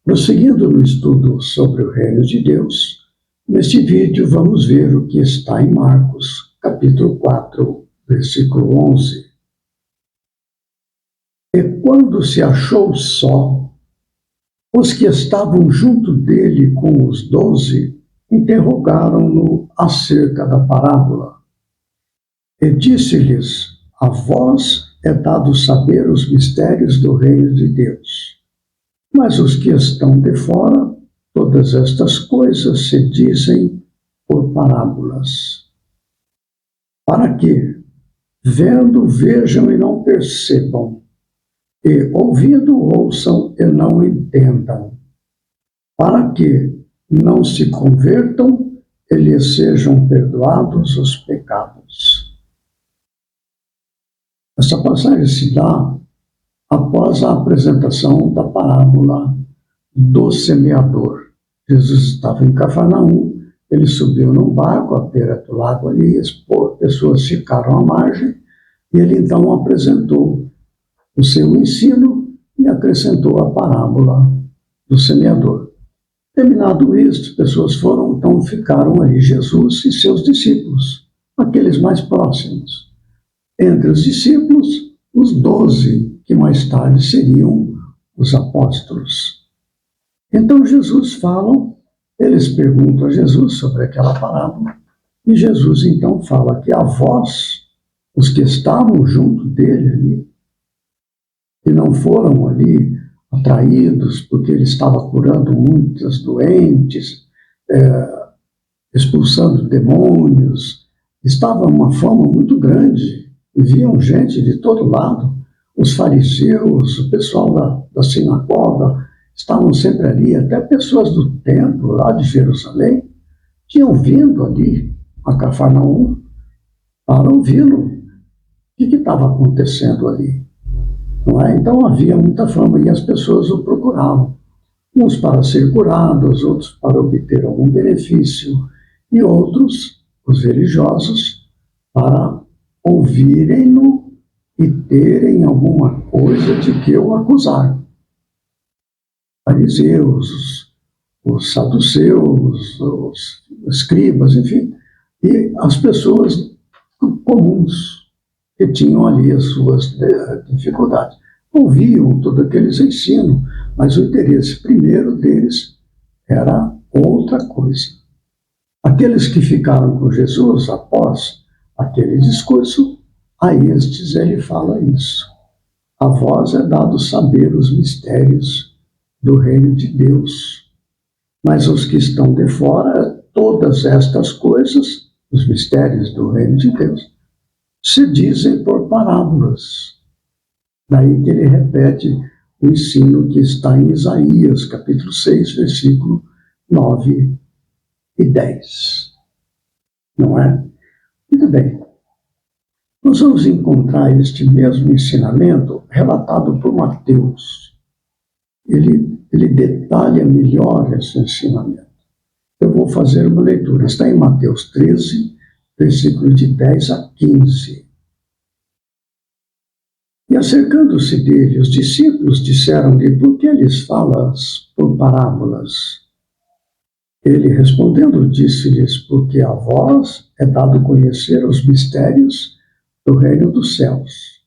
Prosseguindo no estudo sobre o reino de Deus, neste vídeo vamos ver o que está em Marcos, capítulo 4, versículo 11. E quando se achou só, os que estavam junto dele com os 12 interrogaram-no acerca da parábola. E disse-lhes: a vós é dado saber os mistérios do reino de Deus. Mas os que estão de fora, todas estas coisas se dizem por parábolas. Para que, vendo, vejam e não percebam, e ouvindo, ouçam e não entendam, para que não se convertam e lhes sejam perdoados os pecados. Essa passagem se dá após a apresentação da parábola do semeador. Jesus estava em Cafarnaum, ele subiu num barco à beira do lago ali, as pessoas ficaram à margem, e ele então apresentou o seu ensino e acrescentou a parábola do semeador. Terminado isto, pessoas então ficaram ali, Jesus e seus discípulos, aqueles mais próximos. Entre os discípulos, os 12, que mais tarde seriam os apóstolos. Então Jesus fala, eles perguntam a Jesus sobre aquela parábola, e Jesus então fala que a vós, os que estavam junto dele ali, que não foram ali atraídos porque ele estava curando muitas doentes, expulsando demônios, estava uma fama muito grande, e viam gente de todo lado, os fariseus, o pessoal da sinagoga, estavam sempre ali, até pessoas do templo lá de Jerusalém, tinham vindo ali a Cafarnaum para ouvi-lo. O que estava acontecendo ali? Não é? Então havia muita fama e as pessoas o procuravam. Uns para ser curados, outros para obter algum benefício, e outros, os religiosos, para ouvirem-no e terem alguma coisa de que o acusar. Fariseus, os saduceus, os escribas, enfim, e as pessoas comuns que tinham ali as suas dificuldades. Ouviam todo aqueles ensinos, mas o interesse primeiro deles era outra coisa. Aqueles que ficaram com Jesus após aquele discurso, a estes ele fala isso. A vós é dado saber os mistérios do reino de Deus. Mas os que estão de fora, todas estas coisas, os mistérios do reino de Deus, se dizem por parábolas. Daí que ele repete o ensino que está em Isaías, capítulo 6, versículo 9 e 10. Não é? Muito bem. Nós vamos encontrar este mesmo ensinamento relatado por Mateus. Ele detalha melhor esse ensinamento. Eu vou fazer uma leitura. Está em Mateus 13, versículos de 10 a 15. E acercando-se dele, os discípulos disseram-lhe: por que lhes falas por parábolas? Ele respondendo disse-lhes: porque a vós é dado conhecer os mistérios do reino dos céus,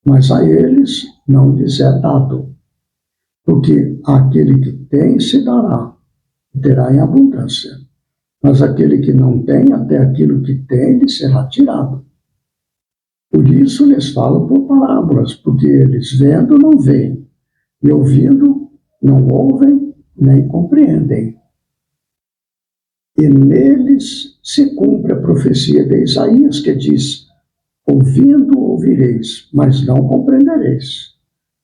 mas a eles não lhes é dado. Porque aquele que tem se dará, terá em abundância. Mas aquele que não tem, até aquilo que tem lhe será tirado. Por isso lhes falo por parábolas, porque eles vendo não veem, e ouvindo não ouvem, nem compreendem. E neles se cumpre a profecia de Isaías, que diz: ouvindo ouvireis, mas não compreendereis.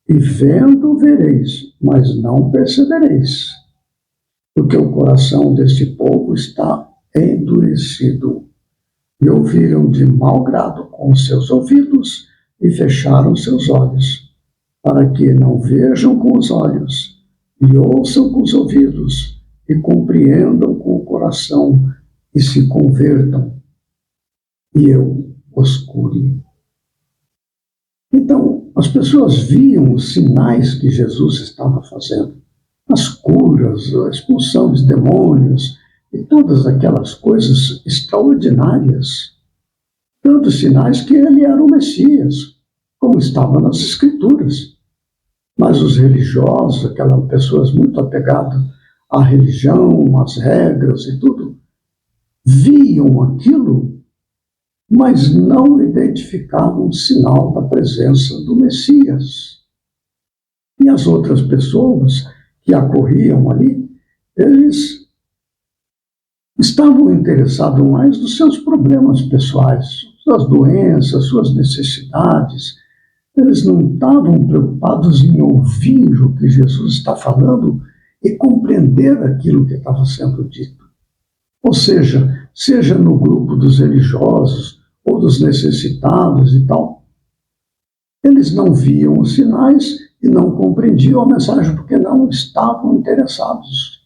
E vendo vereis, mas não percebereis. Porque o coração deste povo está endurecido. E ouviram de mau grado com seus ouvidos e fecharam seus olhos, para que não vejam com os olhos, e ouçam com os ouvidos, e compreendam com o coração, e se convertam, e eu os cure. Então, as pessoas viam os sinais que Jesus estava fazendo, as curas, a expulsão de demônios e todas aquelas coisas extraordinárias, dando sinais que ele era o Messias, como estava nas Escrituras. Mas os religiosos, aquelas pessoas muito apegadas à religião, às regras e tudo, viam aquilo, mas não identificavam o sinal da presença do Messias. E as outras pessoas que acorriam ali, eles estavam interessados mais nos seus problemas pessoais, suas doenças, suas necessidades. Eles não estavam preocupados em ouvir o que Jesus está falando e compreender aquilo que estava sendo dito. Ou seja no grupo dos religiosos ou dos necessitados e tal, eles não viam os sinais e não compreendiam a mensagem porque não estavam interessados.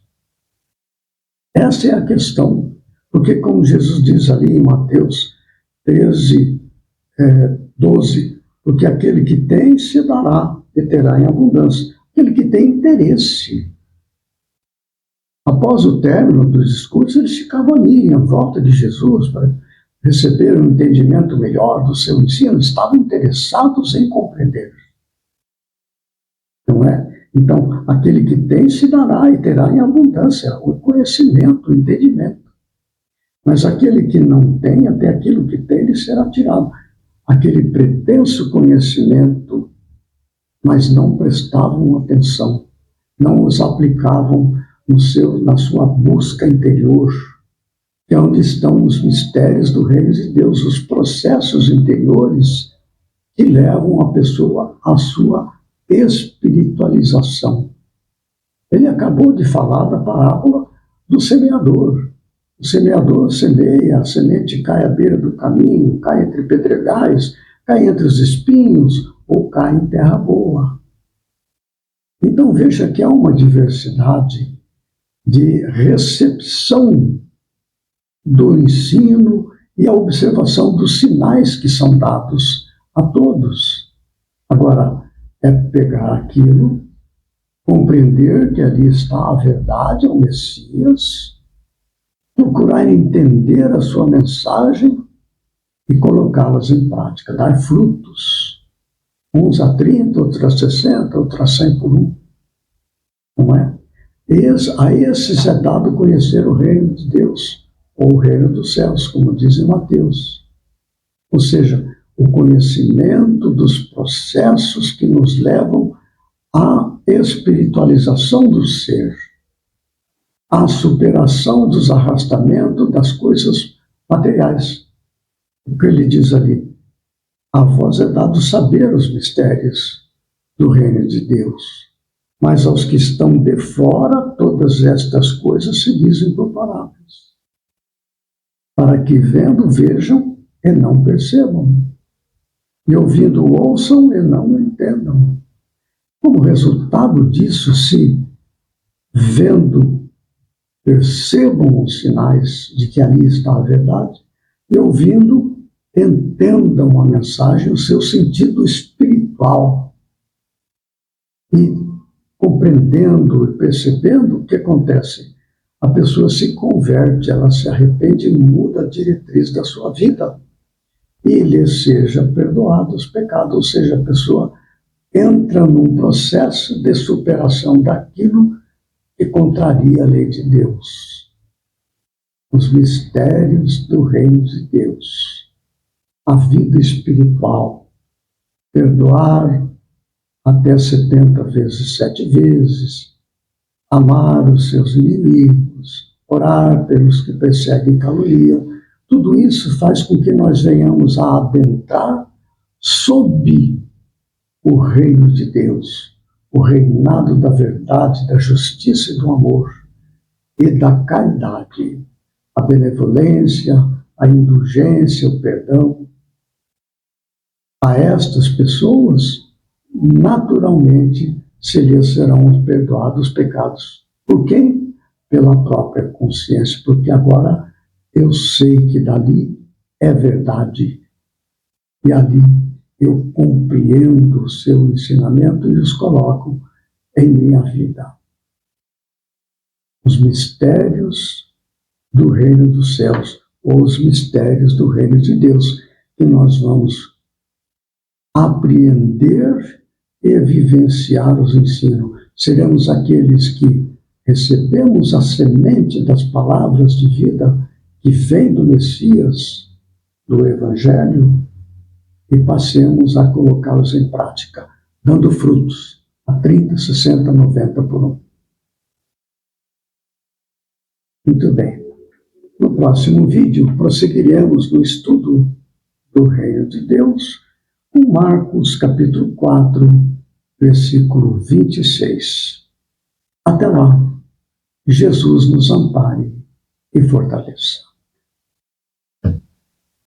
Essa é a questão. Porque, como Jesus diz ali em Mateus 13, 12, porque aquele que tem se dará e terá em abundância. Aquele que tem interesse. Após o término dos discursos, eles ficavam ali em volta de Jesus para receber um entendimento melhor do seu ensino, estavam interessados em compreender. Não é? Então, aquele que tem se dará e terá em abundância o conhecimento, o entendimento. Mas aquele que não tem, até aquilo que tem, lhe será tirado. Aquele pretenso conhecimento, mas não prestavam atenção, não os aplicavam na sua busca interior, que é onde estão os mistérios do reino de Deus, os processos interiores que levam a pessoa à sua espiritualização. Ele acabou de falar da parábola do semeador. O semeador semeia, a semente cai à beira do caminho, cai entre pedregais, cai entre os espinhos ou cai em terra boa. Então veja que há uma diversidade de recepção do ensino e a observação dos sinais que são dados a todos. Agora, é pegar aquilo, compreender que ali está a verdade, o Messias, procurar entender a sua mensagem e colocá-las em prática, dar frutos. Uns a 30, outros a 60, outros a 100 por um. Não é? A esses é dado conhecer o reino de Deus, ou o reino dos céus, como diz em Mateus. Ou seja, o conhecimento dos processos que nos levam à espiritualização do ser, à superação dos arrastamentos das coisas materiais. O que ele diz ali? A vós é dado saber os mistérios do reino de Deus. Mas aos que estão de fora, todas estas coisas se dizem por parábolas, para que vendo, vejam e não percebam, e ouvindo, ouçam e não entendam. Como resultado disso, se vendo, percebam os sinais de que ali está a verdade, e ouvindo, entendam a mensagem, o seu sentido espiritual, e compreendendo e percebendo o que acontece. A pessoa se converte, ela se arrepende e muda a diretriz da sua vida. E lhe seja perdoado os pecados, ou seja, a pessoa entra num processo de superação daquilo que contraria a lei de Deus. Os mistérios do reino de Deus. A vida espiritual. Perdoar até 70 vezes, 7 vezes, amar os seus inimigos, orar pelos que perseguem e caluniam. Tudo isso faz com que nós venhamos a adentrar sob o reino de Deus, o reinado da verdade, da justiça e do amor e da caridade, a benevolência, a indulgência, o perdão. A estas pessoas, naturalmente, se lhes serão perdoados os pecados. Por quem? Pela própria consciência, porque agora eu sei que dali é verdade. E ali eu compreendo o seu ensinamento e os coloco em minha vida. os mistérios do reino dos céus, ou os mistérios do reino de Deus, que nós vamos apreender e vivenciar os ensinos. Seremos aqueles que recebemos a semente das palavras de vida que vem do Messias, do Evangelho, e passemos a colocá-los em prática, dando frutos a 30, 60, 90 por um. Muito bem. No próximo vídeo, prosseguiremos no estudo do Reino de Deus, com Marcos capítulo 4, versículo 26. Até lá, Jesus nos ampare e fortaleça.